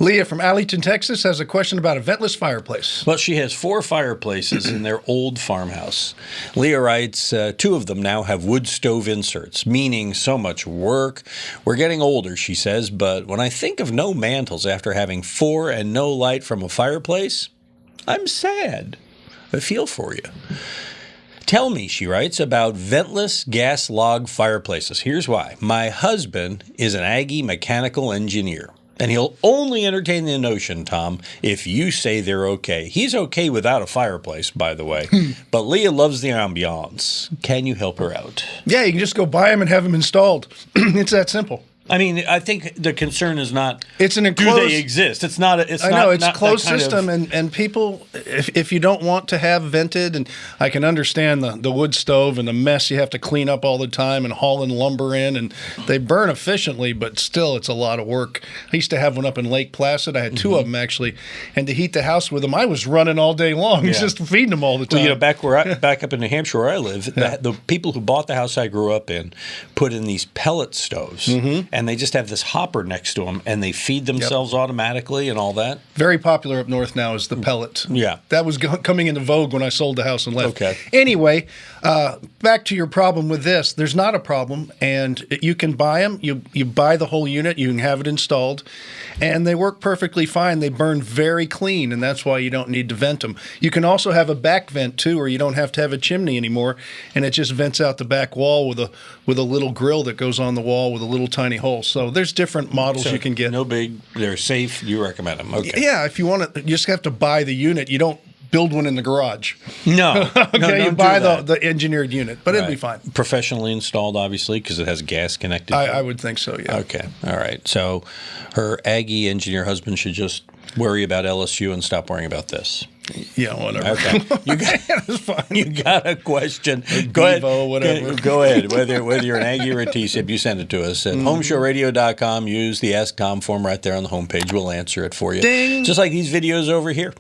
Leah from Alleyton, Texas, has a question about a ventless fireplace. Well, she has 4 fireplaces in their old farmhouse. Leah writes, 2 of them now have wood stove inserts, meaning so much work. We're getting older, she says, but when I think of no mantles after having 4 and no light from a fireplace, I'm sad. I feel for you. Tell me, she writes, about ventless gas log fireplaces. Here's why. My husband is an Aggie mechanical engineer. And he'll only entertain the notion, Tom, if you say they're okay. He's okay without a fireplace, by the way. But Leah loves the ambiance. Can you help her out? Yeah, you can just go buy them and have them installed. It's that simple. I mean, I think the concern is not it's an enclosed, do they exist. It's not. It's I know not, it's not closed kind system, and people, if you don't want to have vented, and I can understand the wood stove and the mess you have to clean up all the time and hauling lumber in, and they burn efficiently, but still it's a lot of work. I used to have one up in Lake Placid. I had 2 of them actually, and to heat the house with them, I was running all day long, just feeding them all the time. Well, you know, back up in New Hampshire where I live, the people who bought the house I grew up in put in these pellet stoves, and they just have this hopper next to them, and they feed themselves automatically and all that. Very popular up north now is the pellet. Yeah. That was coming into vogue when I sold the house and left. Okay. Anyway, back to your problem with this. There's not a problem, and you can buy them. You buy the whole unit. You can have it installed, and they work perfectly fine. They burn very clean, and that's why you don't need to vent them. You can also have a back vent, too, or you don't have to have a chimney anymore, and it just vents out the back wall with a little grill that goes on the wall with a little tiny hole. So there's different models you can get. No big. They're safe. You recommend them. Okay. Yeah, if you want to, you just have to buy the unit. You don't build one in the garage. No. Okay, no, you buy the engineered unit, but it'll be fine. Professionally installed, obviously, because it has gas connected. I would think so, yeah. Okay. All right. So her Aggie engineer husband should just worry about LSU and stop worrying about this. Yeah, whatever. Okay. That's fine. You got a question. Go Devo, ahead. whatever. Go ahead. Whether you're an Aggie or a T-SIP, you send it to us at HomeShowRadio.com. Use the Ask Tom form right there on the homepage. We'll answer it for you. Ding. Just like these videos over here.